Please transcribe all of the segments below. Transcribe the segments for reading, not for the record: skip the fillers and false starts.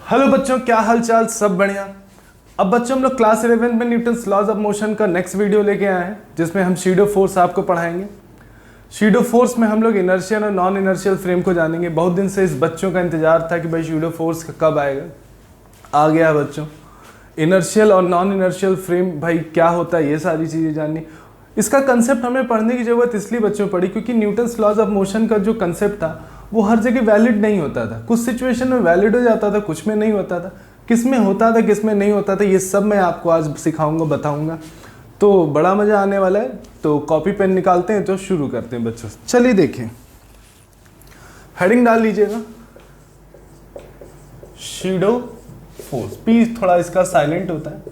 Hello बच्चों, क्या हाल चाल? सब बढ़िया। अब बच्चों हम लोग क्लास 11 में न्यूटन्स लॉज ऑफ मोशन का नेक्स्ट वीडियो लेके आए हैं, जिसमें हम शीडो फोर्स आपको पढ़ाएंगे। शीडो फोर्स में हम लोग इनर्शियल और नॉन इनर्शियल फ्रेम को जानेंगे। बहुत दिन से इस बच्चों का इंतजार था कि भाई शीडो फोर्स कब आएगा। आ गया बच्चों। इनर्शियल और नॉन इनर्शियल फ्रेम भाई क्या होता है, ये सारी चीज़ें जाननी। इसका कंसेप्ट हमें पढ़ने की ज़रूरत इसलिए बच्चों पड़ी क्योंकि न्यूटन्स लॉज ऑफ मोशन का जो कंसेप्ट था वो हर जगह वैलिड नहीं होता था। कुछ सिचुएशन में वैलिड हो जाता था, कुछ में नहीं होता था। किस में होता था, किस में नहीं होता था, ये सब मैं आपको आज सिखाऊंगा, बताऊंगा। तो बड़ा मज़ा आने वाला है। तो कॉपी पेन निकालते हैं, तो शुरू करते हैं बच्चों। चलिए देखें, हेडिंग डाल लीजिएगा, शीडो फोर्स। पी थोड़ा इसका साइलेंट होता है,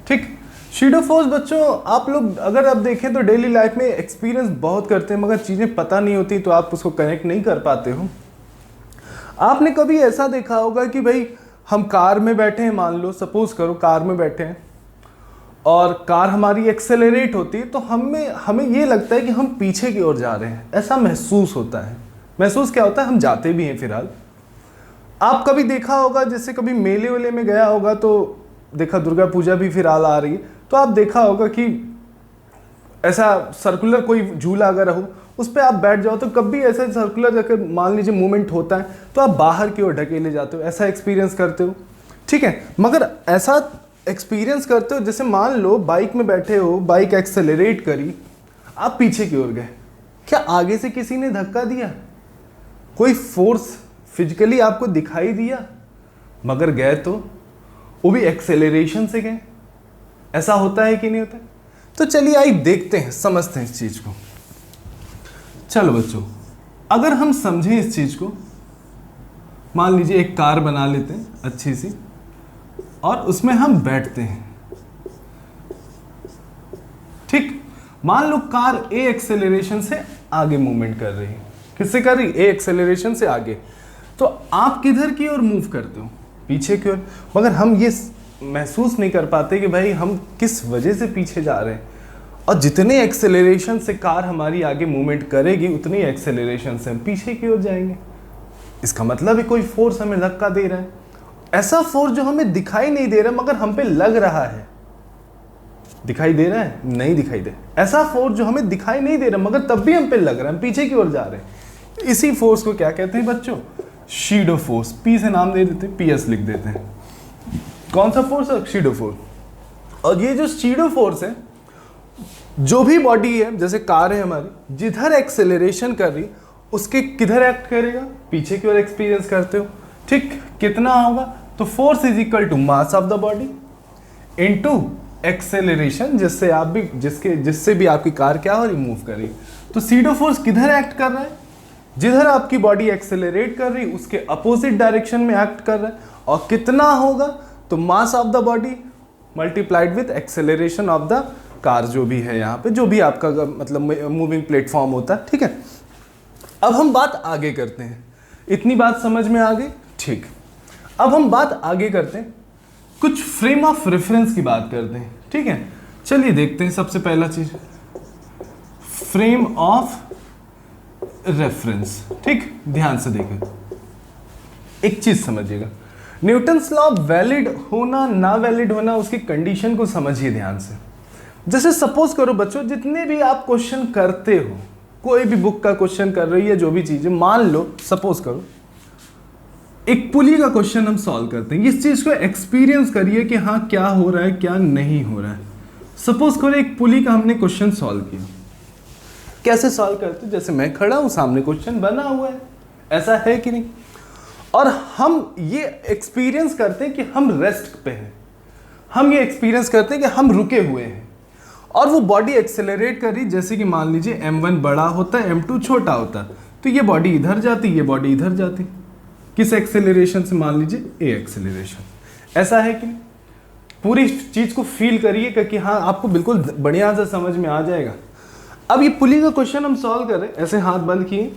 ठीक। शीडो फोर्स बच्चों, आप लोग अगर आप देखें तो डेली लाइफ में एक्सपीरियंस बहुत करते हैं, मगर चीज़ें पता नहीं होती तो आप उसको कनेक्ट नहीं कर पाते हो। आपने कभी ऐसा देखा होगा कि भाई हम कार में बैठे हैं, मान लो सपोज करो कार में बैठे हैं और कार हमारी एक्सेलरेट होती है तो हमें ये लगता है कि हम पीछे की ओर जा रहे हैं, ऐसा महसूस होता है। महसूस क्या होता है, हम जाते भी हैं फिलहाल। आप कभी देखा होगा, जैसे कभी मेले वेले में गया होगा तो देखा, दुर्गा पूजा भी फिलहाल आ रही है, तो आप देखा होगा कि ऐसा सर्कुलर कोई झूला अगर हो उस पर आप बैठ जाओ तो कभी ऐसा सर्कुलर अगर मान लीजिए मूवमेंट होता है तो आप बाहर की ओर ढकेले जाते हो, ऐसा एक्सपीरियंस करते हो, ठीक है। मगर ऐसा एक्सपीरियंस करते हो जैसे मान लो बाइक में बैठे हो, बाइक एक्सेलरेट करी, आप पीछे की ओर गए, क्या आगे से किसी ने धक्का दिया? कोई फोर्स फिजिकली आपको दिखाई दिया? मगर गए तो वो भी एक्सेलरेशन से गए। ऐसा होता है कि नहीं होता? तो चलिए आइए देखते हैं, समझते हैं इस चीज को। चलो बच्चों, अगर हम समझें इस चीज को, मान लीजिए एक कार बना लेते हैं अच्छी सी और उसमें हम बैठते हैं, ठीक। मान लो कार ए एक्सेलरेशन से आगे मूवमेंट कर रही है। किससे कर रही? ए एक्सेलरेशन से आगे। तो आप किधर की ओर मूव करते हो? पीछे की ओर। मगर हम ये महसूस नहीं कर पाते कि भाई हम किस वजह से पीछे जा रहे हैं। और जितने एक्सेलरेशन से कार हमारी आगे मूवमेंट करेगी उतनी एक्सेलरेशन से हम पीछे की ओर जाएंगे। इसका मतलब है कोई फोर्स हमें धक्का दे रहा है। ऐसा फोर्स जो हमें दिखाई नहीं दे रहा मगर हम पे लग रहा है। दिखाई दे रहा है? नहीं दिखाई दे। ऐसा फोर्स जो हमें दिखाई नहीं दे रहा मगर तब भी हम पे लग रहा है, हम पीछे की ओर जा रहे हैं। इसी फोर्स को क्या कहते हैं बच्चों? शीडो फोर्स। पी से नाम दे देते हैं, पीएस लिख देते हैं। कौन सा फोर्स है? शीडो फोर्स। और ये जो शीडो फोर्स है, जो भी बॉडी है, जैसे कार है हमारी, जिधर एक्सेलरेशन कर रही उसके किधर एक्ट करेगा? पीछे की ओर एक्सपीरियंस करते हो, ठीक। कितना होगा? तो force is equal to mass of the body into acceleration, जिससे भी आपकी कार क्या हो रही? मूव कर रही। तो शीडो फोर्स किधर एक्ट कर रहा है? जिधर आपकी बॉडी एक्सेलरेट कर रही उसके अपोजिट डायरेक्शन में एक्ट कर रहा है। और कितना होगा? तो मास of the body multiplied with acceleration of the car, जो भी है यहाँ पे, जो भी आपका मतलब मूविंग प्लेटफॉर्म होता है, ठीक है। अब हम बात आगे करते हैं। इतनी बात समझ में आ गई, ठीक। अब हम बात आगे करते हैं, कुछ फ्रेम ऑफ रेफरेंस की बात करते हैं, ठीक है। चलिए देखते हैं। सबसे पहला चीज फ्रेम ऑफ रेफरेंस, ठीक। ध्यान से देखें, एक चीज समझिएगा। न्यूटन्स लॉ वैलिड होना ना वैलिड होना, उसकी कंडीशन को समझिए ध्यान से। जैसे सपोज करो बच्चों, जितने भी आप क्वेश्चन करते हो, कोई भी बुक का क्वेश्चन कर रही है, जो भी चीज है, मान लो सपोज करो एक पुली का क्वेश्चन हम सॉल्व करते हैं। इस चीज को एक्सपीरियंस करिए कि हाँ क्या हो रहा है, क्या नहीं हो रहा है। सपोज करो एक पुली का हमने क्वेश्चन सॉल्व किया। कैसे सॉल्व करते? जैसे मैं खड़ा हूं, सामने क्वेश्चन बना हुआ है, ऐसा है कि नहीं? और हम ये एक्सपीरियंस करते हैं कि हम रेस्ट पे हैं। हम ये एक्सपीरियंस करते हैं कि हम रुके हुए हैं और वो बॉडी एक्सेलरेट कर रही। जैसे कि मान लीजिए m1 बड़ा होता है, m2 छोटा होता है, तो ये बॉडी इधर जाती, ये बॉडी इधर जाती। किस एक्सेलरेशन से? मान लीजिए a एक्सेलरेशन। ऐसा है कि पूरी चीज को फील करिए कि हाँ आपको बिल्कुल बढ़िया से समझ में आ जाएगा। अब ये पुली का क्वेश्चन हम सॉल्व कर रहे हैं, ऐसे हाथ बंद किए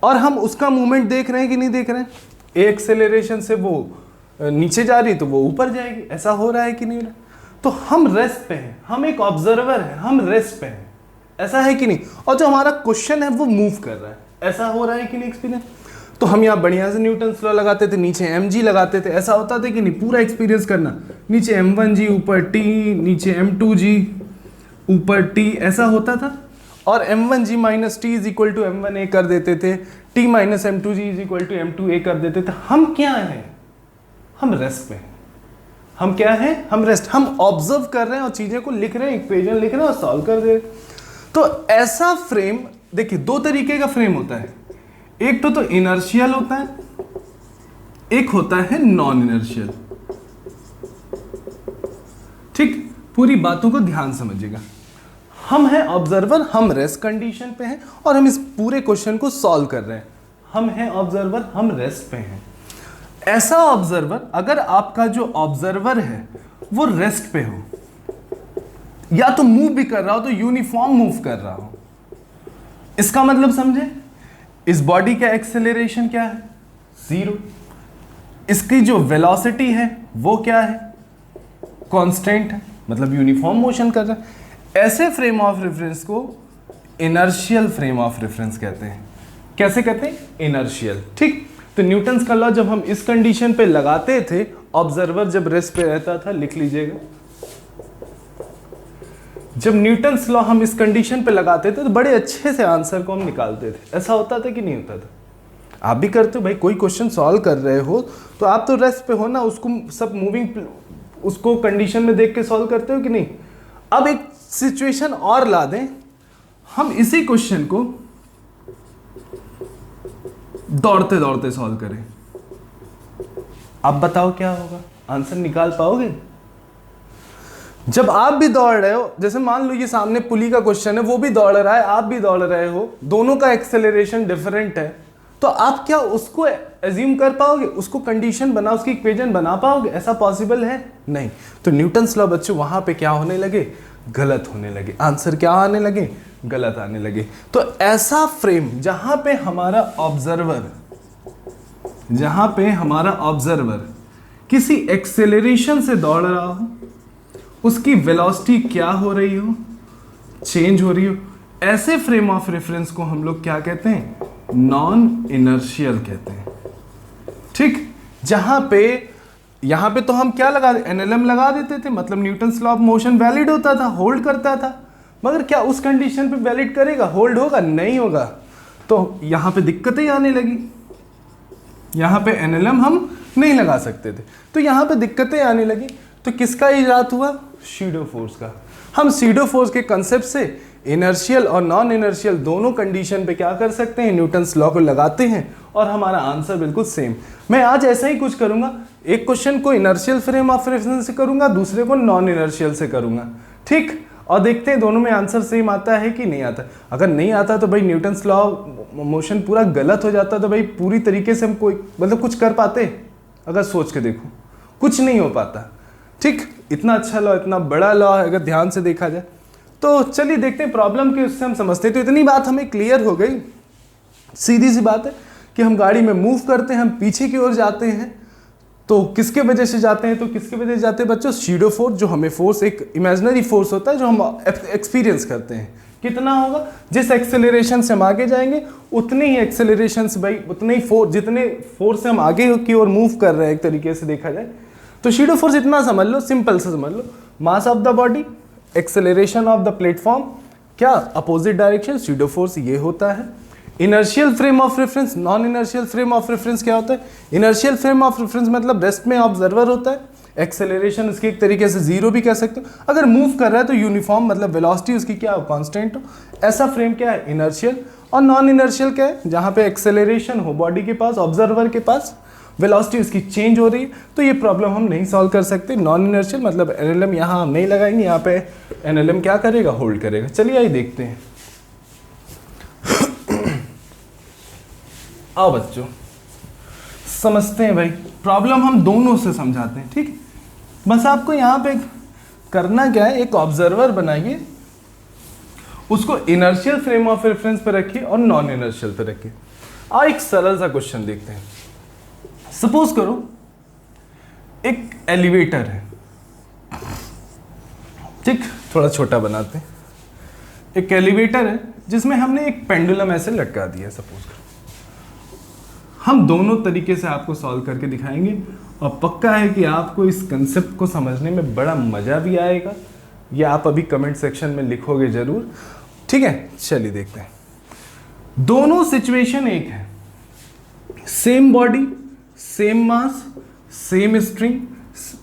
और हम उसका मूवमेंट देख रहे हैं कि नहीं देख रहे हैं? ए एक्सेलरेशन से वो नीचे जा रही तो वो ऊपर जाएगी। ऐसा हो रहा है कि नहीं हो रहा? तो हम रेस्ट पे हैं, हम एक ऑब्जर्वर हैं, हम रेस्ट पे हैं। ऐसा है कि नहीं? और जो हमारा क्वेश्चन है वो मूव कर रहा है। ऐसा हो रहा है कि नहीं एक्सपीरियंस? तो हम यहाँ बढ़िया से न्यूटन्स लॉ लगाते थे, नीचे mg लगाते थे। ऐसा होता था कि नहीं, पूरा एक्सपीरियंस करना, नीचे m1g ऊपर t, नीचे m2g ऊपर t, ऐसा होता था। और m1g minus T is equal to m1a कर देते थे, t minus m2g is equal to m2a कर देते थे। हम क्या हैं, हम रेस्ट पे हैं। हम क्या हैं, हम रेस्ट, हम ऑब्जर्व कर रहे हैं और चीजें को लिख रहे हैं, इक्वेशन लिख रहे हैं और सॉल्व कर रहे हैं। तो ऐसा फ्रेम, देखिए दो तरीके का फ्रेम होता है, एक तो इनर्शियल होता है, एक होता है नॉन इनर्शियल। ठीक, पूरी बातों को ध्यान समझिएगा। हम हैं ऑब्जर्वर, हम रेस्ट कंडीशन पे हैं और हम इस पूरे क्वेश्चन को सॉल्व कर रहे हैं। हम हैं ऑब्जर्वर, हम रेस्ट पे हैं। ऐसा ऑब्जर्वर, अगर आपका जो ऑब्जर्वर है वो रेस्ट पे हो, या तो मूव भी कर रहा हो तो यूनिफॉर्म मूव कर रहा हो, इसका मतलब समझे, इस बॉडी का एक्सेलरेशन क्या है, 0। इसकी जो वेलोसिटी है वो क्या है, कांस्टेंट है, मतलब यूनिफॉर्म मोशन कर रहा है। ऐसे फ्रेम ऑफ रेफरेंस को इनर्शियल फ्रेम ऑफ रेफरेंस कहते हैं। कैसे कहते हैं, इनर्शियल। ठीक, तो न्यूटन्स का लॉ जब हम इस कंडीशन पे लगाते थे, ऑब्जर्वर जब रेस्ट पे रहता था, लिख लीजिएगा, जब न्यूटन्स लॉ हम इस कंडीशन पे लगाते थे तो बड़े अच्छे से आंसर को हम निकालते थे। ऐसा होता था कि नहीं होता था, आप भी करते हो भाई, कोई क्वेश्चन सॉल्व कर रहे हो तो आप तो रेस्ट पे हो ना, उसको सब मूविंग, उसको कंडीशन में देख के सॉल्व करते हो कि नहीं। अब एक सिचुएशन और ला दें, हम इसी क्वेश्चन को दौड़ते दौड़ते सॉल्व करें, अब बताओ क्या होगा, आंसर निकाल पाओगे। जब आप भी दौड़ रहे हो, जैसे मान लो ये सामने पुली का क्वेश्चन है, वो भी दौड़ रहा है, आप भी दौड़ रहे हो, दोनों का एक्सेलरेशन डिफरेंट है, तो आप क्या उसको एज्यूम कर पाओगे, उसको कंडीशन बना, उसकी इक्वेशन बना पाओगे, ऐसा पॉसिबल है नहीं। तो न्यूटन्स लॉ बच्चों वहां पे क्या होने लगे, गलत होने लगे, आंसर क्या आने लगे, गलत आने लगे। तो ऐसा फ्रेम जहां पे हमारा ऑब्जर्वर किसी एक्सेलरेशन से दौड़ रहा हो, उसकी वेलोसिटी क्या हो रही हो, चेंज हो रही हो, ऐसे फ्रेम ऑफ रेफरेंस को हम लोग क्या कहते हैं, नॉन इनर्शियल कहते हैं। ठीक, यहां पे तो हम क्या लगा, एनएलएम लगा देते थे, मतलब Newton's law of motion valid होता था, होल्ड करता था। मगर क्या उस कंडीशन पे वैलिड करेगा, होल्ड होगा, नहीं होगा। तो यहां पे दिक्कतें आने लगी, यहां पे एनएलएम हम नहीं लगा सकते थे, तो यहां पे दिक्कतें आने लगी। तो किसका इजाद हुआ, सीडो फोर्स का। हम सीडो फोर्स के कंसेप्ट से इनर्शियल और नॉन इनर्शियल दोनों कंडीशन पे क्या कर सकते हैं, न्यूटन्स लॉ को लगाते हैं और हमारा आंसर बिल्कुल सेम। मैं आज ऐसा ही कुछ करूंगा, एक क्वेश्चन को इनर्शियल फ्रेम ऑफ रेफरेंस से करूंगा, दूसरे को नॉन इनर्शियल से करूंगा। ठीक, और देखते हैं दोनों में आंसर सेम आता है कि नहीं आता। अगर नहीं आता तो भाई न्यूटन्स लॉ मोशन पूरा गलत हो जाता, तो भाई पूरी तरीके से हम कोई मतलब कुछ कर पाते, अगर सोच के देखो कुछ नहीं हो पाता। ठीक, इतना अच्छा लॉ, इतना बड़ा लॉ है, अगर ध्यान से देखा जाए तो। चलिए देखते हैं प्रॉब्लम के, उससे हम समझते हैं। तो इतनी बात हमें क्लियर हो गई, सीधी सी बात है कि हम गाड़ी में मूव करते हैं, हम पीछे की ओर जाते हैं, तो किसके वजह से जाते हैं, तो किसके वजह से जाते हैं बच्चों, सीडो फोर्स, जो हमें फोर्स, एक इमेजिनरी फोर्स होता है जो हम एक्सपीरियंस करते हैं। कितना होगा, जिस एक्सेलरेशन से हम आगे जाएंगे उतनी ही एक्सेलरेशन से भाई उतने ही फोर्स, जितने फोर्स से हम आगे की ओर मूव कर रहे हैं, एक तरीके से देखा जाए तो सीडो फोर्स इतना समझ लो, सिंपल से समझ लो, mass of the body, acceleration of the platform, क्या अपोजिट डायरेक्शन, सीडो फोर्स ये होता है। Inertial frame of reference, non inertial frame of reference क्या होता है, इनर्शियल फ्रेम ऑफ रेफरेंस मतलब रेस्ट में ऑब्जर्वर होता है, एक्सेलरेशन उसकी एक तरीके से जीरो भी कह सकते हो, अगर मूव कर रहा है तो यूनिफॉर्म मतलब वेलोसिटी उसकी क्या हो, कांस्टेंट हो। ऐसा फ्रेम क्या है, इनर्शियल। और नॉन इनर्शियल क्या है, जहां पे एक्सेलरेशन हो बॉडी के पास, ऑब्जर्वर के पास, वेलोसिटी उसकी चेंज हो रही है, तो ये प्रॉब्लम हम नहीं सॉल्व कर सकते। नॉन इनर्शियल मतलब एनएलएम यहाँ हम नहीं लगाएंगे, यहाँ पे एनएलएम क्या करेगा, होल्ड करेगा। चलिए आइए देखते हैं। आओ बच्चों समझते हैं भाई, प्रॉब्लम हम दोनों से समझाते हैं। ठीक, बस आपको यहाँ पे करना क्या है, एक ऑब्जर्वर बनाइए, उसको इनर्शियल फ्रेम ऑफ रेफरेंस पे रखिए और नॉन इनर्शियल पे रखिए। आओ एक सरल सा क्वेश्चन देखते हैं। सपोज करो एक एलिवेटर है, ठीक, थोड़ा छोटा बनाते हैं। एक एलिवेटर है जिसमें हमने एक पेंडुलम ऐसे लटका दिया है, सपोज करो हम दोनों तरीके से आपको सॉल्व करके दिखाएंगे और पक्का है कि आपको इस कंसेप्ट को समझने में बड़ा मज़ा भी आएगा। ये आप अभी कमेंट सेक्शन में लिखोगे ज़रूर, ठीक है। चलिए देखते हैं। दोनों सिचुएशन एक है, same body, same mass, same string,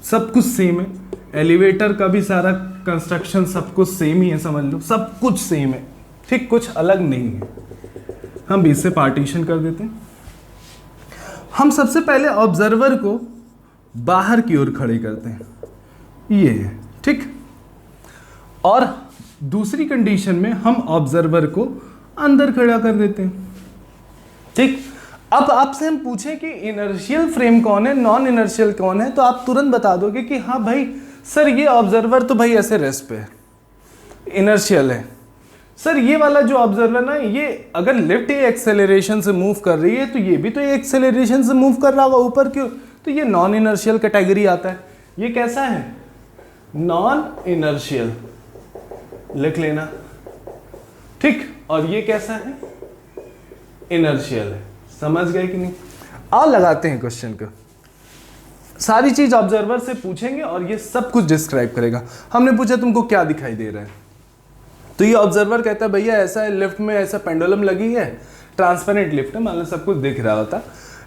सब कुछ सेम है। एलिवेटर का भी सारा कंस्ट्रक्शन सब कुछ सेम ही है, समझ लो सब कुछ सेम है, ठीक, कुछ अलग नहीं है। हम भी इससे पार्टीशन कर देते हैं। हम सबसे पहले ऑब्जर्वर को बाहर की ओर खड़े करते हैं, ये है, ठीक। और दूसरी कंडीशन में हम ऑब्जर्वर को अंदर खड़ा कर देते हैं, ठीक। अब आपसे हम पूछें कि इनर्शियल फ्रेम कौन है, नॉन इनर्शियल कौन है, तो आप तुरंत बता दोगे कि हाँ भाई सर ये ऑब्जर्वर तो भाई ऐसे रेस्ट पे है, इनर्शियल है। सर ये वाला जो ऑब्जर्वर ना, ये अगर लिफ्ट ये एक्सेलरेशन से मूव कर रही है तो ये भी तो ये एक्सेलरेशन से मूव कर रहा होगा ऊपर क्यों, तो ये नॉन इनर्शियल कैटेगरी आता है। ये कैसा है, नॉन इनर्शियल, लिख लेना, ठीक। और ये कैसा है, इनर्शियल है। समझ गए कि नहीं? और लगाते हैं क्वेश्चन को। सारी चीज ऑब्जर्वर से पूछेंगे और ये सब कुछ डिस्क्राइब करेगा। हमने पूछा तुमको क्या दिखाई दे रहा है, तो ये ऑब्जर्वर कहता है भैया ऐसा है, लिफ्ट में ऐसा पेंडुलम लगी है, ट्रांसपेरेंट लिफ्ट है, मान लो सब कुछ दिख रहा होता,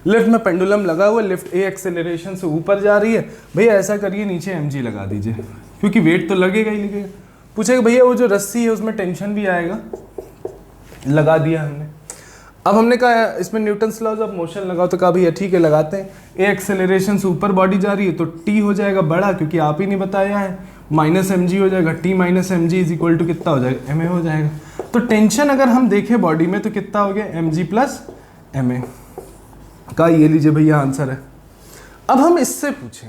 लिफ्ट में पेंडुलम लगा हुआ, लिफ्ट ए एक्सेलरेशन से ऊपर जा रही है, भैया ऐसा करिए नीचे mg लगा दीजिए, क्योंकि वेट तो लगेगा ही लगेगा। पूछेगा भैया वो जो रस्सी है उसमें टेंशन भी आएगा, लगा दिया हमने। अब हमने कहा इसमें न्यूटन्स लॉज ऑफ मोशन लगाओ, तो कहा भैया ठीक है लगाते हैं। ए एक्सेलरेशन से ऊपर बॉडी जा रही है तो टी हो जाएगा बड़ा, क्योंकि आप ही नहीं बताया है, माइनस mg हो जाएगा, T minus mg is equal to कितना हो जाएगा, ma हो जाएगा। तो टेंशन अगर हम देखें बॉडी में तो कितना हो गया, mg प्लस ma का, ये लीजिए भैया आंसर है। अब हम इससे पूछें,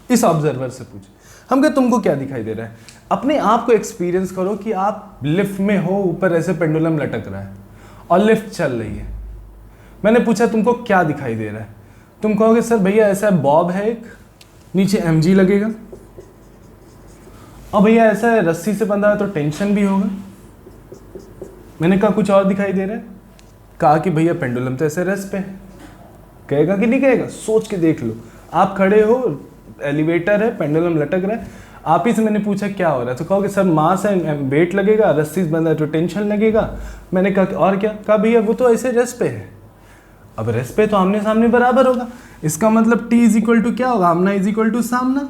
इस ऑब्जर्वर से पूछें, हम कहें तुमको क्या दिखाई दे रहा है, अपने आप को एक्सपीरियंस करो कि आप लिफ्ट में हो, ऊपर ऐसे पेंडुलम लटक रहा है और लिफ्ट चल रही है। मैंने पूछा तुमको क्या दिखाई दे रहा है, तुम कहोगे सर भैया ऐसा बॉब है एक, नीचे mg लगेगा, और भैया ऐसा है रस्सी से बंधा है तो टेंशन भी होगा। मैंने कहा कुछ और दिखाई दे रहा है, कहा कि भैया पेंडुलम तो ऐसे रेस्ट पे है। कहेगा कि नहीं कहेगा, सोच के देख लो, आप खड़े हो, एलिवेटर है, पेंडुलम लटक रहा है, आप ही से मैंने पूछा क्या हो रहा है, तो कहोगे सर मास है, वेट लगेगा, रस्सी से बंधा है तो टेंशन लगेगा। मैंने कहा और क्या, कहा भैया वो तो ऐसे रेस्ट पे है। अब रेस्ट पे तो आमने सामने बराबर होगा, इसका मतलब टी इज इक्वल टू क्या होगा, आमना इज इक्वल टू सामना,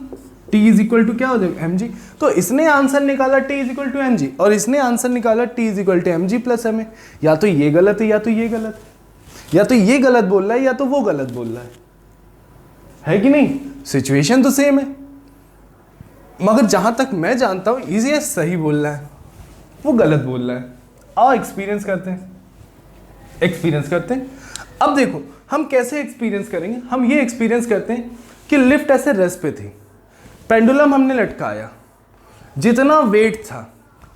टी इज इक्वल टू क्या हो जाएगा, mg। तो इसने आंसर निकाला T is equal to mg, और इसने आंसर निकाला T is equal to mg plus ma। या तो ये गलत है या तो ये गलत है, या तो ये गलत बोल रहा है या तो वो गलत बोल रहा है कि नहीं? सिचुएशन तो सेम है, मगर जहां तक मैं जानता हूं इजी सही बोल रहा है, वो गलत बोल रहा है। आओ एक्सपीरियंस करते हैं, एक्सपीरियंस करते हैं। अब देखो हम कैसे एक्सपीरियंस करेंगे, हम ये एक्सपीरियंस करते हैं कि लिफ्ट ऐसे रेस्ट पे थी, पेंडुलम हमने लटकाया, जितना वेट था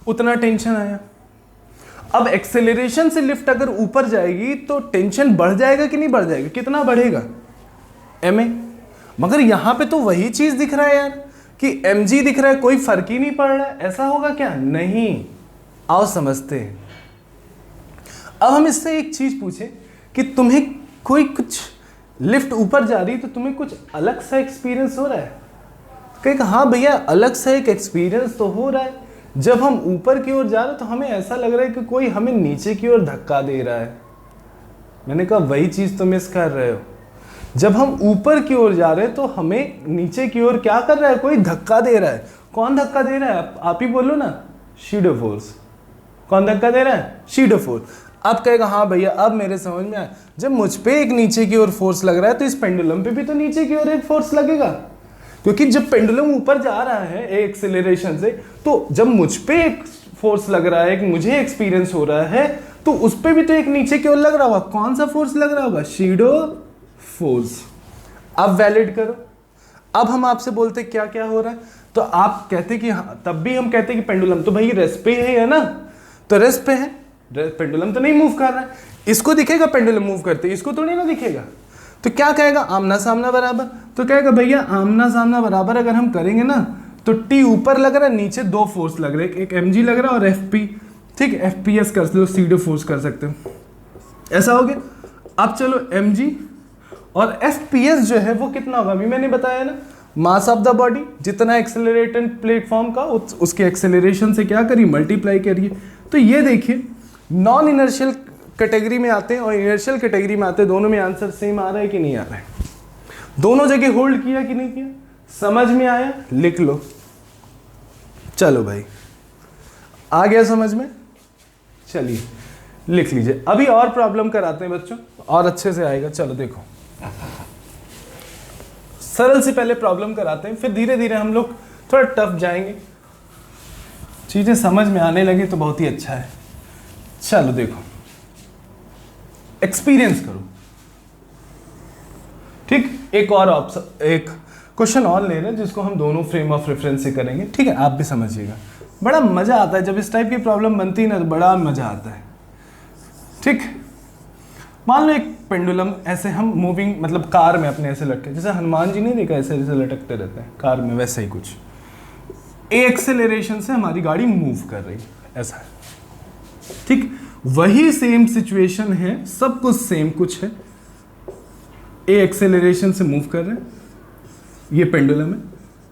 उतना टेंशन आया। अब एक्सेलरेशन से लिफ्ट अगर ऊपर जाएगी तो टेंशन बढ़ जाएगा कि नहीं बढ़ जाएगा, कितना बढ़ेगा, ma। मगर यहां पे तो वही चीज दिख रहा है यार कि mg दिख रहा है, कोई फर्क ही नहीं पड़ रहा है, ऐसा होगा क्या, नहीं। आओ समझते हैं। अब हम इससे एक चीज पूछे कि तुम्हें कोई कुछ लिफ्ट ऊपर जा रही तो तुम्हें कुछ अलग सा एक्सपीरियंस हो रहा है? कहेगा हाँ भैया अलग सा एक एक्सपीरियंस तो हो रहा है, जब हम ऊपर की ओर जा रहे हैं तो हमें ऐसा लग रहा है कि कोई हमें नीचे की ओर धक्का दे रहा है। मैंने कहा वही चीज तो मिस कर रहे हो, जब हम ऊपर की ओर जा रहे हैं तो हमें नीचे की ओर क्या कर रहा है, कोई धक्का दे रहा है। कौन धक्का दे रहा है, आप ही बोलो ना, शैडो फोर्स। कौन धक्का दे रहा है, शैडो फोर्स। अब कहेगा हाँ भैया अब मेरे समझ में आया, जब मुझ पे एक नीचे की ओर फोर्स लग रहा है तो इस पेंडुलम पे भी तो नीचे की ओर एक फोर्स लगेगा, क्योंकि जब पेंडुलम ऊपर जा रहा है एक्सेलरेशन से, तो जब मुझ पे एक फोर्स लग रहा है, एक मुझे एक्सपीरियंस हो रहा है, तो उस पे भी तो एक नीचे की ओर लग रहा होगा। कौन सा फोर्स लग रहा होगा, शैडो फोर्स। अब वैलिड करो। अब हम आपसे बोलते क्या क्या हो रहा है, तो आप कहते कि हाँ, तब भी हम कहते कि पेंडुलम तो भाई रेस्ट पे है ना, तो रेस्ट पे है, पेंडुलम तो नहीं मूव कर रहा है। इसको दिखेगा पेंडुलम मूव करते, इसको थोड़ी ना दिखेगा। तो क्या कहेगा, आमना सामना बराबर। तो कहेगा भैया आमना सामना बराबर अगर हम करेंगे ना तो टी ऊपर लग रहा है, नीचे दो फोर्स लग रहे हैं, एक mg लग रहा है और fp, ठीक है, fps कर लो, सीडो फोर्स कर सकते हो, ऐसा हो गया। अब चलो mg और fps जो है वो कितना होगा, अभी मैंने बताया ना, मास ऑफ द बॉडी जितना एक्सेलरेटेड प्लेटफॉर्म का उसके एक्सेलरेशन से क्या करिए, मल्टीप्लाई करिए। तो ये देखिए नॉन इनर्शियल कैटेगरी में आते हैं और इनर्शियल कैटेगरी में आते हैं, दोनों में आंसर सेम आ रहा है कि नहीं आ रहा है, दोनों जगह होल्ड किया कि नहीं किया, समझ में आया, लिख लो। चलो भाई आ गया समझ में, चलिए लिख लीजिए। अभी और प्रॉब्लम कराते हैं बच्चों, और अच्छे से आएगा। चलो देखो, सरल से पहले प्रॉब्लम कराते हैं, फिर धीरे धीरे हम लोग थोड़ा टफ जाएंगे, चीजें समझ में आने लगे तो बहुत ही अच्छा है। चलो देखो, एक्सपीरियंस करो, ठीक। एक क्वेश्चन और ले रहे हैं जिसको हम दोनों फ्रेम ऑफ रेफरेंस से करेंगे, ठीक है। आप भी समझिएगा, बड़ा मजा आता है जब इस टाइप की प्रॉब्लम बनती है ना, तो बड़ा मजा आता है, ठीक। मान लो एक पेंडुलम ऐसे हम मूविंग, मतलब कार में अपने ऐसे लटके, जैसे हनुमान जी नहीं देखा ऐसे ऐसे लटकते रहते हैं कार में, वैसे ही कुछ ए एक्सेलरेशन से हमारी गाड़ी मूव कर रही है, ऐसा है, ठीक। वही सेम सिचुएशन है, सब कुछ सेम कुछ है, ए एक्सेलरेशन से मूव कर रहे हैं, ये पेंडुलम है,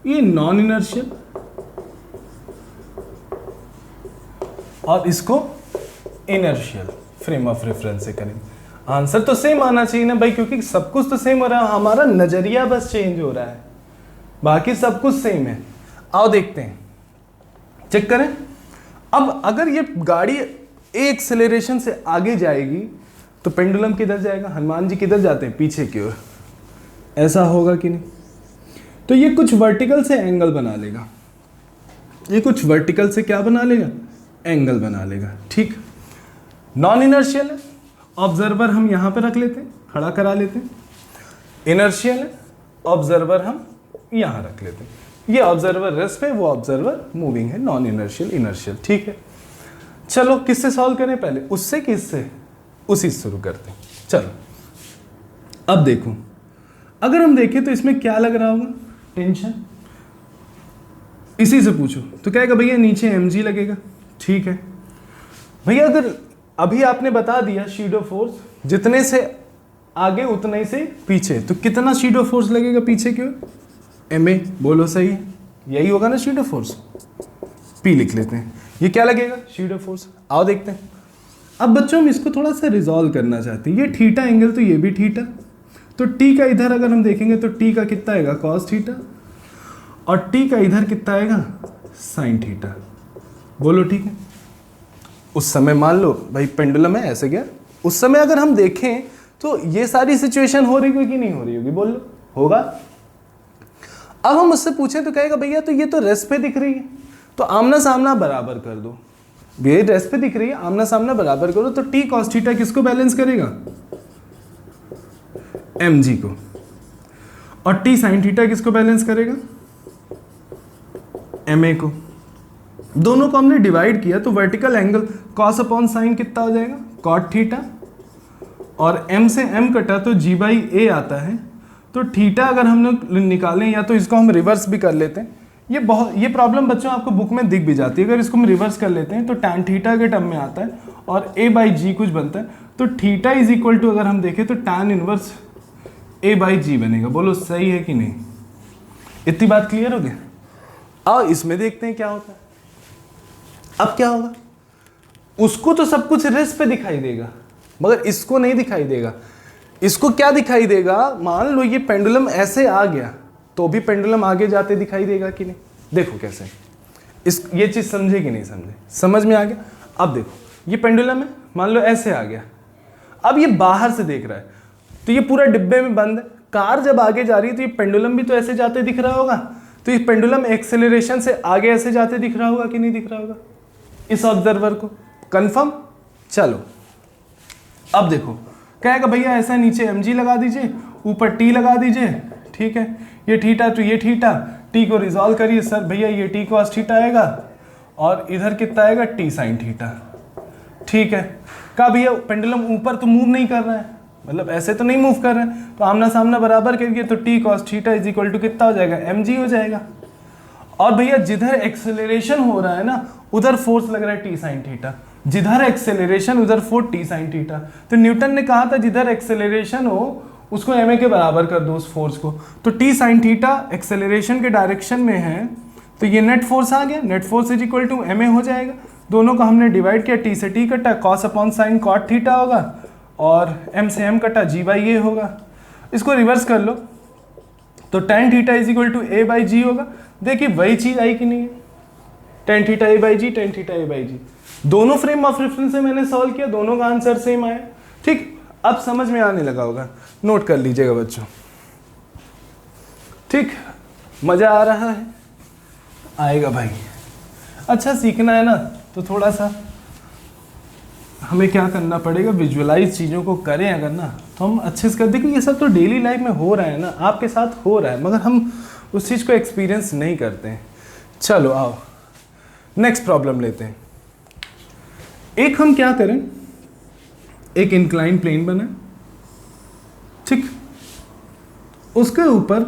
ये नॉन इनर्शियल, और इसको इनर्शियल फ्रेम ऑफ रेफरेंस से करेंगे। आंसर तो सेम आना चाहिए ना भाई, क्योंकि सब कुछ तो सेम हो रहा है, हमारा नजरिया बस चेंज हो रहा है, बाकी सब कुछ सेम है। आओ देखते हैं, चेक करें। अब अगर ये गाड़ी ए एक्सेलरेशन से आगे जाएगी तो पेंडुलम किधर जाएगा, हनुमान जी किधर जाते हैं, पीछे की ओर, ऐसा होगा कि नहीं। तो ये कुछ वर्टिकल से एंगल बना लेगा, ये कुछ वर्टिकल से क्या बना लेगा, एंगल बना लेगा, ठीक। नॉन इनर्शियल है, ऑब्जर्वर हम यहां पे रख लेते हैं, खड़ा करा लेते हैं। इनर्शियल है, ऑब्जर्वर हम यहां रख लेते हैं, ये ऑब्जर्वर रेस्ट पे, वो ऑब्जर्वर मूविंग है, नॉन इनर्शियल इनर्शियल, ठीक है। चलो किससे सॉल्व करें पहले, उससे कि इससे, उसी से शुरू करते हैं। चलो अब देखो, अगर हम देखें तो इसमें क्या लग रहा होगा, टेंशन, इसी से पूछो तो कहेगा भैया नीचे mg लगेगा, ठीक है भैया। अगर अभी आपने बता दिया शैडो फोर्स जितने से आगे उतने से पीछे, तो कितना शैडो फोर्स लगेगा पीछे की ओर, ma, बोलो सही है, यही होगा ना शैडो फोर्स, p लिख लेते हैं, ये क्या लगेगा, शैडो फोर्स। आओ देखते हैं। अब बच्चों हम इसको थोड़ा सा रिजॉल्व करना चाहते हैं, ये थीटा एंगल तो ये भी थीटा, तो t का इधर अगर हम देखेंगे तो t का कितना आएगा, cos थीटा, और t का इधर कितना आएगा, sin थीटा, बोलो ठीक है। उस समय मान लो भाई पेंडुलम है ऐसे गया, उस समय अगर हम देखें तो ये सारी सिचुएशन हो रही होगी कि नहीं हो रही होगी, बोल लो, होगा। अब हम उससे पूछें तो कहेगा भैया तो ये तो रेस्ट पे दिख रही है, तो आमना सामना बराबर कर दो, ये रेस्ट पे दिख रही है, आमना सामना बराबर करो, तो t cos थीटा किसको बैलेंस करेगा, mg को, और t sin थीटा किसको बैलेंस करेगा, ma को। दोनों को हमने डिवाइड किया तो vertical angle cos upon sine कितना हो जाएगा, cot थीटा, और m से m कटा तो g/a आता है, तो थीटा अगर हम लोग निकालें, या तो इसको हम रिवर्स भी कर लेते हैं, ये प्रॉब्लम बच्चों आपको बुक में दिख भी जाती है, अगर इसको हम रिवर्स कर लेते हैं तो tan थीटा के टर्म में आता है और a/g कुछ बनता है, तो थीटा इज इक्वल टू अगर हम देखें तो tan इनवर्स a/g बनेगा, बोलो सही है कि नहीं। इतनी बात क्लियर हो गई। आओ इसमें देखते हैं क्या होता है। अब क्या होगा, उसको तो सब कुछ रेस्ट पे दिखाई देगा, मगर इसको नहीं दिखाई देगा। इसको क्या दिखाई देगा, मान लो ये पेंडुलम ऐसे आ गया तो भी पेंडुलम आगे जाते दिखाई देगा कि नहीं। देखो कैसे, ये चीज समझे कि नहीं समझे, समझ में आ गया। अब देखो ये पेंडुलम है, मान लो ऐसे आ गया, अब ये बाहर से देख रहा है तो ये पूरा डिब्बे में बंद है, कार जब आगे जा रही है तो ये पेंडुलम भी तो ऐसे जाते दिख रहा होगा, तो ये पेंडुलम एक्सेलरेशन से आगे ऐसे जाते दिख रहा होगा कि नहीं दिख रहा होगा इस ऑब्जर्वर को, कंफर्म। चलो अब देखो, कहेगा भैया ऐसा नीचे mg लगा दीजिए, ऊपर t लगा दीजिए, ठीक है, ये थीटा तो ये थीटा, t को रिजॉल्व करिए सर भैया, ये t cos थीटा आएगा और इधर कितना आएगा t sin थीटा, ठीक है। कहा भैया पेंडुलम ऊपर तो मूव नहीं कर रहा है, मतलब ऐसे तो नहीं मूव कर रहे हैं, तो आमना सामना बराबर करिए तो t cos theta is equal to कितना हो जाएगा, mg हो जाएगा। और भैया जिधर एक्सेलरेशन हो रहा है ना उधर फोर्स लग रहा है t sin थीटा, जिधर एक्सेलरेशन उधर फोर्स टी साइन थीटा। तो न्यूटन ने कहा था जिधर एक्सेलरेशन हो उसको एम ए के बराबर कर दो उस फोर्स को। तो टी साइन थीटा एक्सेलरेशन के डायरेक्शन में है, तो ये नेट फोर्स आ गया, net force is equal to M A हो जाएगा। दोनों को हमने डिवाइड किया, टी से टी कटा, cos upon sine cot theta होगा, और एम से एम कटा, जी बाई ए होगा। इसको रिवर्स कर लो तो tan theta is equal to a by g होगा। देखिए वही चीज आई कि नहीं है, tan theta a by g, tan theta a by g. दोनों फ्रेम ऑफ रेफरेंस से मैंने सॉल्व किया, दोनों का आंसर सेम आया। ठीक, अब समझ में आने लगा होगा, नोट कर लीजिएगा बच्चों। ठीक, मजा आ रहा है, आएगा भाई। अच्छा सीखना है ना, तो थोड़ा सा हमें क्या करना पड़ेगा, विजुअलाइज चीज़ों को करें अगर ना, तो हम अच्छे से कर। देखिए ये सब तो डेली लाइफ में हो रहा है ना, आपके साथ हो रहा है, मगर हम उस चीज़ को एक्सपीरियंस नहीं करते हैं। चलो आओ नेक्स्ट प्रॉब्लम लेते हैं। एक हम क्या करें, एक इंक्लाइन प्लेन बना, ठीक, उसके ऊपर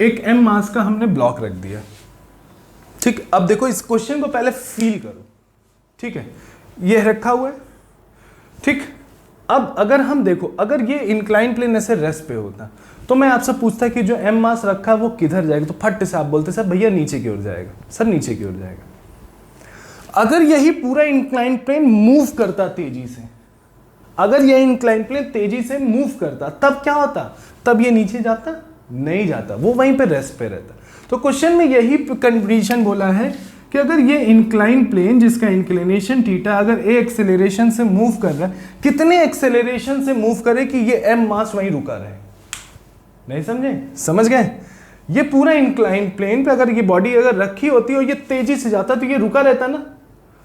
एक एम मास का हमने ब्लॉक रख दिया। ठीक, अब देखो इस क्वेश्चन को पहले फील करो। ठीक है, ये रखा हुआ है। ठीक, अब अगर हम देखो, अगर ये इंक्लाइन प्लेन ऐसे रेस्ट पे होता तो मैं आपसे पूछता कि जो एम मास रखा है वो किधर जाएगा, तो फट से आप बोलते सर भैया नीचे की ओर जाएगा, सर नीचे की ओर जाएगा। अगर यही पूरा इंक्लाइन प्लेन मूव करता तेजी से, अगर यह इंक्लाइन प्लेन तेजी से मूव करता तब क्या होता, तब ये नीचे जाता नहीं जाता, वो वहीं पे रेस्ट पे रहता। तो क्वेश्चन में यही कंडीशन बोला है कि अगर ये इंक्लाइन प्लेन जिसका इंक्लिनेशन थीटा अगर ए एक्सेलरेशन से मूव कर रहा है, कितने एक्सेलरेशन से मूव करे कि ये एम मास वहीं रुका रहे। नहीं समझे, समझ गए? ये पूरा इंक्लाइन प्लेन पे अगर ये बॉडी अगर रखी होती और ये तेजी से जाता तो ये रुका रहता ना।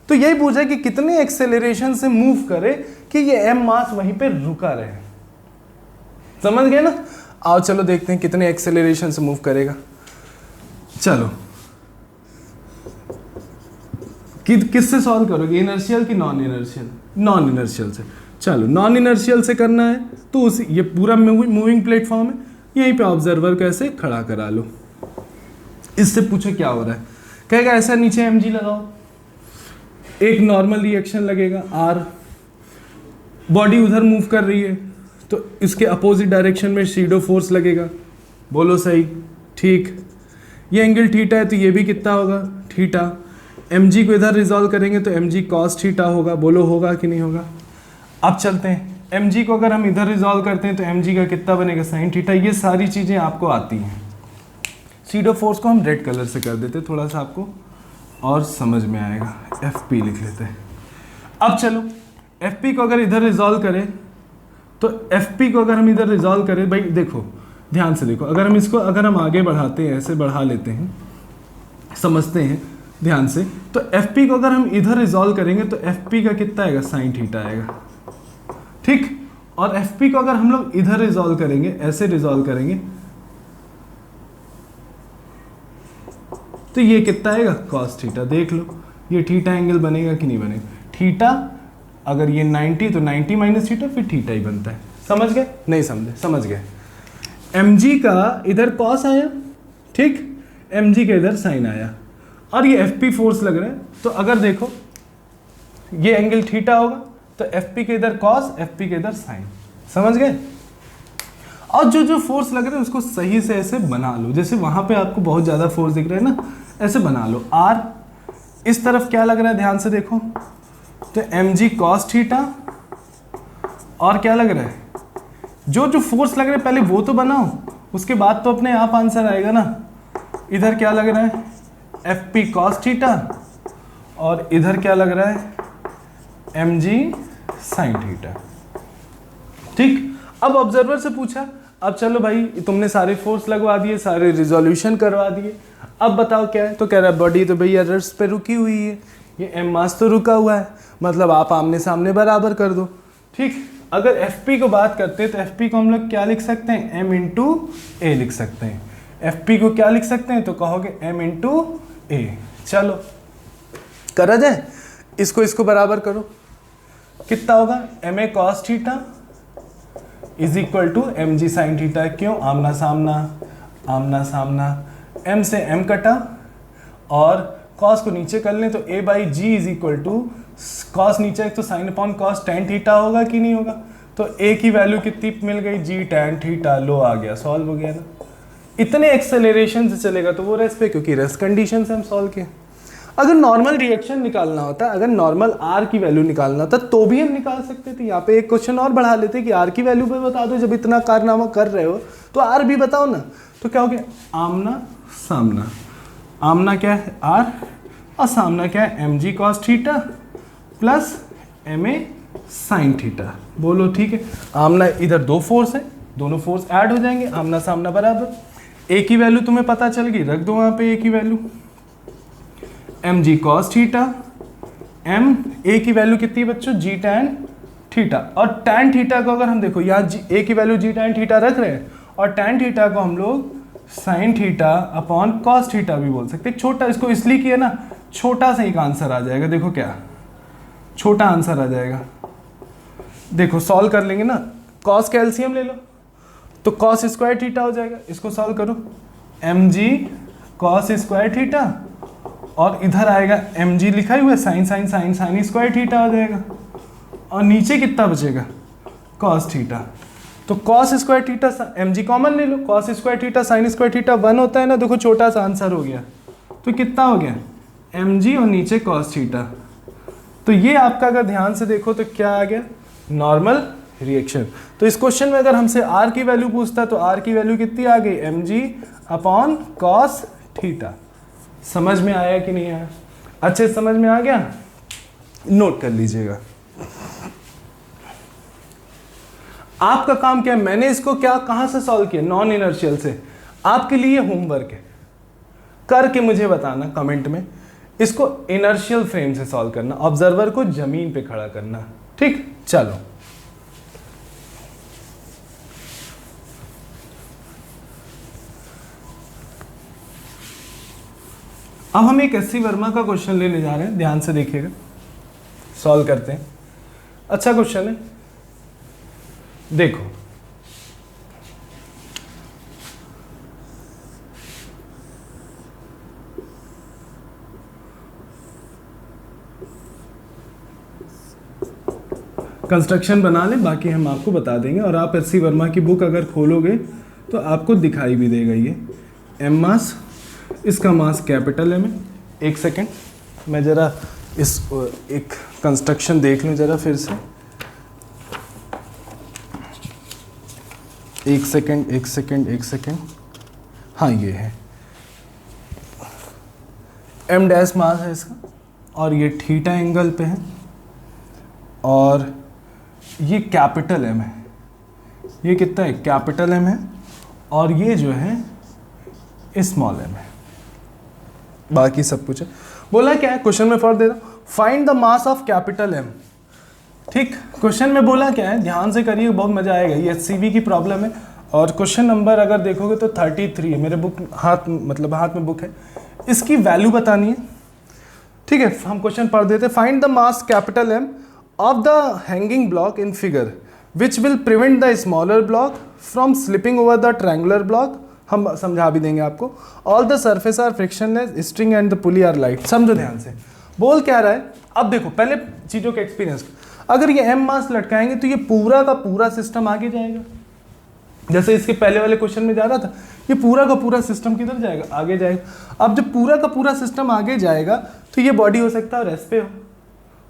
तो यही पूछा कि कितने एक्सेलरेशन से मूव करे कि ये एम मास वहीं पे रुका रहे। समझ गए ना? आओ चलो देखते हैं कितने एक्सेलरेशन से मूव करेगा। चलो किससे सॉल्व करोगे, इनर्शियल कि नॉन इनर्शियल? नॉन इनर्शियल से। चलो नॉन इनर्शियल से करना है तो उस ये पूरा मूविंग प्लेटफॉर्म है, यहीं पे ऑब्जर्वर को ऐसे खड़ा करा लो। इससे पूछो क्या हो रहा है, कहेगा ऐसा नीचे एम जी लगाओ, एक नॉर्मल रिएक्शन लगेगा आर, बॉडी उधर मूव कर रही है तो इसके अपोजिट डायरेक्शन में शैडो फोर्स लगेगा। बोलो सही? ठीक। ये एंगल थीटा है तो ये भी कितना होगा, थीटा। एम जी को इधर रिजॉल्व करेंगे तो एम जी कॉस थीटा होगा। बोलो होगा कि नहीं होगा? अब चलते हैं, एम जी को अगर हम इधर रिजॉल्व करते हैं तो एम जी का कितना बनेगा, साइन थीटा। ये सारी चीज़ें आपको आती हैं। शैडो फोर्स को हम रेड कलर से कर देते, थोड़ा सा आपको और समझ में आएगा। एफ पी लिख लेते हैं। अब चलो एफ पी को अगर इधर रिजॉल्व करें तो एफ पी को अगर हम इधर रिजॉल्व करें, भाई देखो ध्यान से देखो, अगर हम इसको अगर हम आगे बढ़ाते हैं, ऐसे बढ़ा लेते हैं, समझते हैं ध्यान से, तो एफ पी को अगर हम इधर रिजॉल्व करेंगे तो एफ पी का कितना आएगा, साइन थीटा आएगा। ठीक। और एफ पी को अगर हम लोग इधर रिजॉल्व करेंगे, ऐसे रिजॉल्व करेंगे तो ये कितना आएगा, कॉस थीटा। देख लो ये थीटा एंगल बनेगा कि नहीं बनेगा। थीटा अगर ये 90 तो 90 माइनस थीटा, फिर थीटा ही बनता है। समझ गए? नहीं समझे? समझ गए। एम जी का इधर कॉस आया, ठीक, एम जी का इधर साइन आया, और ये एफ पी फोर्स लग रहा है। तो अगर देखो ये एंगल थीटा होगा तो एफ पी के इधर कॉस, एफ पी के इधर साइन। समझ गए? और जो जो फोर्स लग रहे हैं उसको सही से ऐसे बना लो, जैसे वहां पे आपको बहुत ज़्यादा फोर्स दिख रहा है ना, ऐसे बना लो। आर इस तरफ क्या लग रहा है, ध्यान से देखो, तो एम जी कॉस थीटा, और क्या लग रहा है, जो जो फोर्स लग रहा है पहले वो तो बनाओ, उसके बाद तो अपने आप आंसर आएगा ना। इधर क्या लग रहा है, एफ पी कॉस थीटा, और इधर क्या लग रहा है, एम जी साइन थीटा। ठीक। अब ऑब्जर्वर से पूछा, अब चलो भाई तुमने सारे फोर्स लगवा दिए, सारे रिजोल्यूशन करवा दिए, अब बताओ क्या है। तो कह रहा है बॉडी तो भैया रेस्ट पे रुकी हुई है, ये एम मास तो रुका हुआ है, मतलब आप आमने सामने बराबर कर दो। ठीक। अगर एफ पी को बात करते हैं तो एफ पी को हम लोग क्या लिख सकते हैं, एम इंटू ए लिख सकते हैं। एफ पी को क्या लिख सकते हैं, तो कहोगे एम इंटू ए। चलो करा जाए, इसको बराबर करो, कितना होगा, M A cos theta is equal to M G sine theta. क्यों, आमना सामना, आमना सामना, एम से एम कटा और कॉस को नीचे कर लें तो a by G is equal to cos नीचे है तो sine upon cos tan theta होगा कि नहीं होगा। तो a की वैल्यू कितनी मिल गई, जी टेन थीटा, लो आ गया, सॉल्व हो गया ना। इतने एक्सेलरेशन से चलेगा तो वो रेस्ट पे, क्योंकि रेस्ट कंडीशन से हम सॉल्व किए। अगर नॉर्मल रिएक्शन निकालना होता, अगर नॉर्मल r की वैल्यू निकालना होता तो भी हम निकाल सकते थे। यहाँ पे एक क्वेश्चन और बढ़ा लेते कि r की वैल्यू पे बता दो, जब इतना कारनामा कर रहे हो तो r भी बताओ ना। तो क्या हो गया, आमना सामना, आमना क्या है r और सामना क्या है M ji cos theta plus M A sine theta. बोलो ठीक है। आमना इधर दो फोर्स है, दोनों फोर्स ऐड हो जाएंगे, आमना सामना बराबर। ए की वैल्यू तुम्हें पता चल गई, रख दो वहां पे ए की value, M ji cos theta, M A की वैल्यू कितनी है बच्चों, जी टैन थीटा। और टैन थीटा को अगर हम देखो यहाँ ए की वैल्यू जी टैन थीटा रख रहे हैं, और टैन थीटा को हम लोग sine theta upon cos theta भी बोल सकते हैं। छोटा इसको इसलिए किया ना, छोटा सा एक आंसर आ जाएगा। देखो क्या छोटा आंसर आ जाएगा, देखो सॉल्व कर लेंगे ना, कॉस का एलसीएम ले लो तो कॉस स्क्वायर थीटा हो जाएगा। इसको सॉल्व करो, एम जी कॉस स्क्वायर थीटा और इधर आएगा एम जी लिखा हुआ है, sine sine sine sine square theta हो जाएगा। और नीचे कितना बचेगा, कॉस थीटा। तो cos square theta m g common ले लो, cos square theta sine square theta 1 होता है ना। देखो छोटा सा आंसर हो गया, तो कितना हो गया एम जी और नीचे कॉस थीटा। तो ये आपका अगर ध्यान से देखो तो क्या आ गया, नॉर्मल रिएक्शन। तो इस क्वेश्चन में अगर हमसे r की वैल्यू पूछता है तो r की वैल्यू कितनी आ गई, M G upon cos theta. समझ में आया कि नहीं आया, अच्छे समझ में आ गया, नोट कर लीजिएगा। आपका काम क्या है, मैंने इसको क्या कहां से सॉल्व किया, नॉन इनर्शियल से। आपके लिए होमवर्क है, करके मुझे बताना कमेंट में, इसको इनर्शियल फ्रेम से सॉल्व करना, ऑब्जर्वर को जमीन पे खड़ा करना। ठीक, चलो अब हम एक एस सी वर्मा का क्वेश्चन लेने जा रहे हैं, ध्यान से देखिएगा, सॉल्व करते हैं। अच्छा क्वेश्चन है, देखो कंस्ट्रक्शन बना लें, बाकी हम आपको बता देंगे। और आप एस सी वर्मा की बुक अगर खोलोगे तो आपको दिखाई भी देगा ये एम मास, इसका मास कैपिटल एम है। एक सेकेंड मैं ज़रा इस एक कंस्ट्रक्शन देख लूँ ज़रा फिर से, एक सेकेंड। हाँ ये है एम डैश मास है इसका, और ये थीटा एंगल पे है, और ये कैपिटल एम है। ये कितना है, कैपिटल एम है, और ये जो है स्मॉल एम है। बाकी सब कुछ है। बोला क्या है क्वेश्चन में, फॉर दे रहा हूं, find the mass of capital M. ठीक, क्वेश्चन में बोला क्या है, ध्यान से करिए, बहुत मजा आएगा। ये एचसीवी की प्रॉब्लम है, और क्वेश्चन नंबर अगर देखोगे तो 33 है, मेरे बुक हाथ में बुक है, इसकी वैल्यू बतानी है। ठीक है, हम क्वेश्चन पढ़ देते। Find the mass capital M of the hanging block in figure which will prevent the smaller block from slipping over the triangular block. हम समझा भी देंगे आपको। All the surface are frictionless, string and the pulley are light. समझो ध्यान से, बोल क्या रहा है। अब देखो पहले चीज़ों का एक्सपीरियंस, अगर ये एम मास लटकाएंगे तो ये पूरा का पूरा सिस्टम आगे जाएगा। जैसे इसके पहले वाले क्वेश्चन में जा रहा था, ये पूरा का पूरा सिस्टम किधर जाएगा, आगे जाएगा। अब जब पूरा का पूरा सिस्टम आगे जाएगा तो ये बॉडी हो सकता है और रेस्ट पे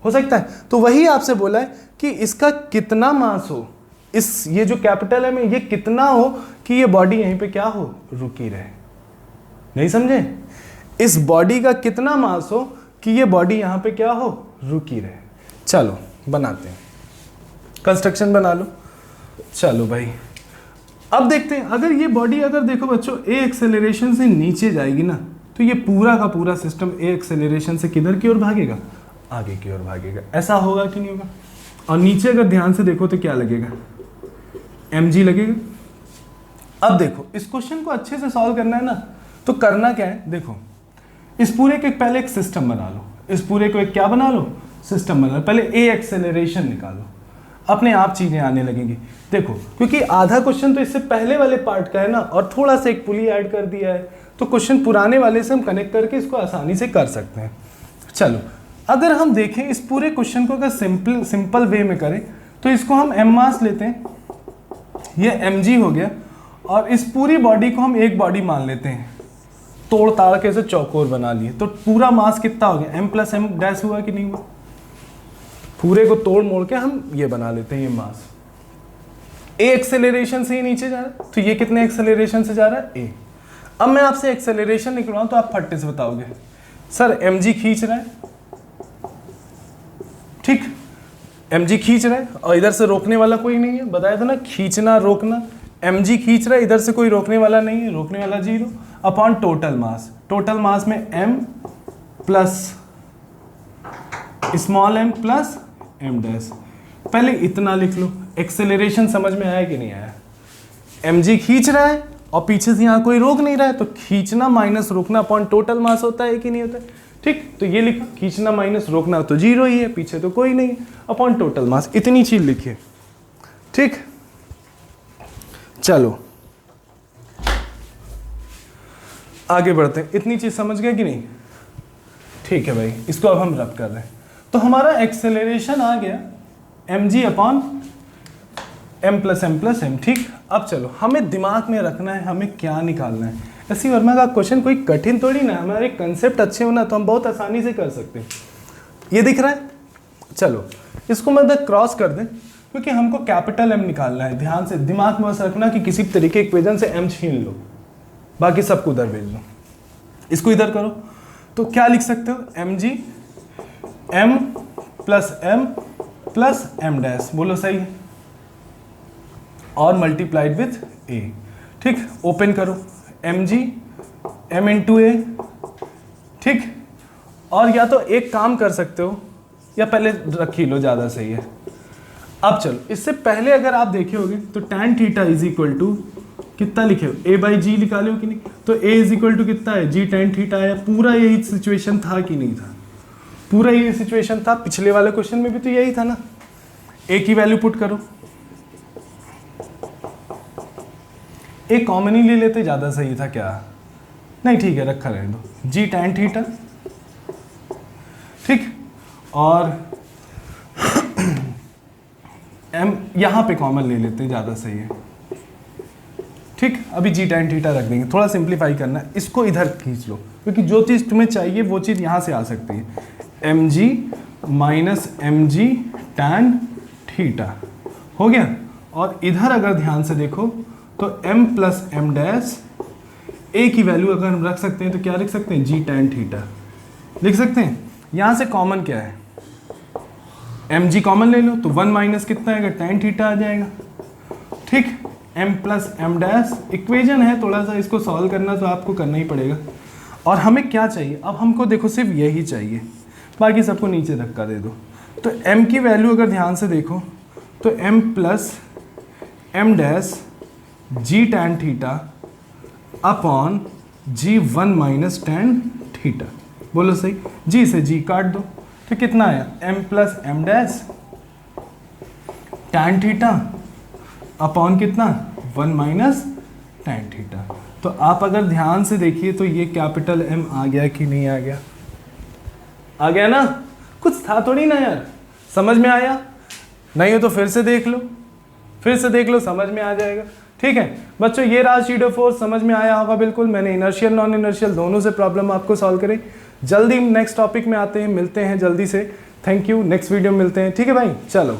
हो सकता है। तो वही आपसे बोला है कि इसका कितना मास हो, इस ये जो कैपिटल है में ये कितना हो कि ये बॉडी यहीं पे क्या हो, रुकी रहे। नहीं समझे, इस बॉडी का कितना मास हो कि ये बॉडी यहाँ पे क्या हो, रुकी रहे। चलो बनाते हैं, कंस्ट्रक्शन बना लो। चलो भाई अब देखते हैं, अगर ये बॉडी अगर देखो बच्चों ए एक्सेलरेशन से नीचे जाएगी ना, तो ये पूरा का पूरा सिस्टम ए एक्सेलरेशन से किधर की ओर भागेगा, आगे की ओर भागेगा। ऐसा होगा कि नहीं होगा। और नीचे अगर ध्यान से देखो तो क्या लगेगा, mg लगेगा। अब देखो इस क्वेश्चन को अच्छे से सॉल्व करना है ना, तो करना क्या है, देखो इस पूरे के पहले एक सिस्टम बना लो, इस पूरे को एक क्या बना लो, सिस्टम बना लो। पहले ए एक्सेलरेशन निकालो, अपने आप चीजें आने लगेंगी। देखो क्योंकि आधा क्वेश्चन तो इससे पहले वाले पार्ट का है ना, और थोड़ा सा एक पुली ऐड कर दिया है, तो क्वेश्चन पुराने वाले से हम कनेक्ट करके इसको आसानी से कर सकते हैं। चलो अगर हम देखें इस पूरे क्वेश्चन को अगर सिंपल वे में करें तो इसको हम m मास लेते हैं, ये mg हो गया, और इस पूरी बॉडी को हम एक बॉडी मान लेते हैं, तोड़ ताड़ के इसे चौकोर बना लिए, तो पूरा मास कितना हो गया, m प्लस m डैश हुआ कि नहीं हुआ। पूरे को तोड़ मोड़ के हम ये बना लेते हैं, ये मास a एक्सेलरेशन से ही नीचे जा रहा है, तो ये कितने एक्सेलरेशन से जा रहा है, a। अब मैं आपसे एक्सेलरेशन निकलवाऊं तो आप फट्टे से बताओगे सर mg खींच रहा है, ठीक, mg खींच रहा है और इधर से रोकने वाला कोई नहीं है, बताया था ना खींचना रोकना, mg खींच रहा है, इधर से कोई रोकने वाला नहीं है, रोकने वाला 0 अपॉन टोटल मास में m plus small m plus m dash. पहले इतना लिख लो, एक्सेलरेशन समझ में आया कि नहीं आया, mg खींच रहा है और पीछे से यहाँ कोई रोक नहीं रहा है, तो खींचना माइनस रोकना अपॉन टोटल मास होता है कि नहीं होता है, ठीक। तो ये लिखो, खींचना माइनस रोकना तो 0 ही है, पीछे तो कोई नहीं है, अपॉन टोटल मास, इतनी चीज लिखिए, ठीक। चलो आगे बढ़ते हैं, इतनी चीज समझ गए कि नहीं, ठीक है भाई। इसको अब हम रब कर रहे हैं, तो हमारा एक्सेलरेशन आ गया mg upon m plus m, ठीक। अब चलो हमें दिमाग में रखना है हमें क्या निकालना है। ऐसी वर्मा का क्वेश्चन कोई कठिन थोड़ी ना, हमारे कंसेप्ट अच्छे होना तो हम बहुत आसानी से कर सकते हैं। ये दिख रहा है, चलो इसको मतलब क्रॉस कर दें, क्योंकि हमको कैपिटल M निकालना है। ध्यान से दिमाग में बस रखना कि किसी तरीके इक्वेशन से M छीन लो, बाकी सबको उधर भेज लो। इसको इधर करो तो क्या लिख सकते हो, mg m plus m dash, बोलो सही है, और मल्टीप्लाइड विथ a, ठीक। ओपन करो mg m इंटू a, ठीक। और या तो एक काम कर सकते हो या पहले रख ही लो, ज़्यादा सही है। अब चलो इससे पहले अगर आप देखे होगे तो tan theta is equal to कितना लिखे हो, a बाई जी निकाले हो कि नहीं, तो a इज इक्वल टू कितना है, g tan थीटा है। पूरा यही सिचुएशन था कि नहीं था, पूरा यही सिचुएशन था, पिछले वाले क्वेश्चन में भी तो यही था ना। a की वैल्यू पुट करो, एक कॉमन ही ले लेते, ज़्यादा सही था क्या, नहीं ठीक है रखा रहने दो, जी tan थीटा, ठीक। और m यहाँ पे कॉमन ले लेते, ज़्यादा सही है, ठीक। अभी जी tan थीटा रख देंगे, थोड़ा सिंप्लीफाई करना है, इसको इधर खींच लो, क्योंकि जो चीज़ तुम्हें चाहिए वो चीज़ यहाँ से आ सकती है। mg minus mg tan theta हो गया। और इधर अगर ध्यान से देखो तो m plus m dash, a की वैल्यू अगर हम रख सकते हैं तो क्या लिख सकते हैं, जी tan थीटा लिख सकते हैं। यहाँ से कॉमन क्या है, mg कॉमन ले लो तो 1 माइनस कितना आएगा, tan थीटा आ जाएगा, ठीक। m plus m dash equation है, थोड़ा सा इसको सॉल्व करना तो आपको करना ही पड़ेगा। और हमें क्या चाहिए, अब हमको देखो सिर्फ यही चाहिए, बाकी सबको नीचे धक्का दे दो। तो m की वैल्यू अगर ध्यान से देखो तो m प्लस m डैश जी tan थीटा अपॉन जी 1 माइनस tan थीटा, बोलो सही, जी से जी काट दो तो कितना आया, m plus m dash tan theta upon कितना, 1 माइनस tan थीटा। तो आप अगर ध्यान से देखिए तो ये कैपिटल M आ गया कि नहीं आ गया, आ गया ना, कुछ था थोड़ी ना यार, समझ में आया, नहीं हो तो फिर से देख लो, समझ में आ जाएगा, ठीक है बच्चों। ये रहा शीडो फोर्स, समझ में आया होगा बिल्कुल। मैंने इनर्शियल नॉन इनर्शियल दोनों से प्रॉब्लम आपको सॉल्व करें। जल्दी नेक्स्ट टॉपिक में आते हैं, मिलते हैं जल्दी से, थैंक यू, नेक्स्ट वीडियो में मिलते हैं, ठीक है भाई, चलो।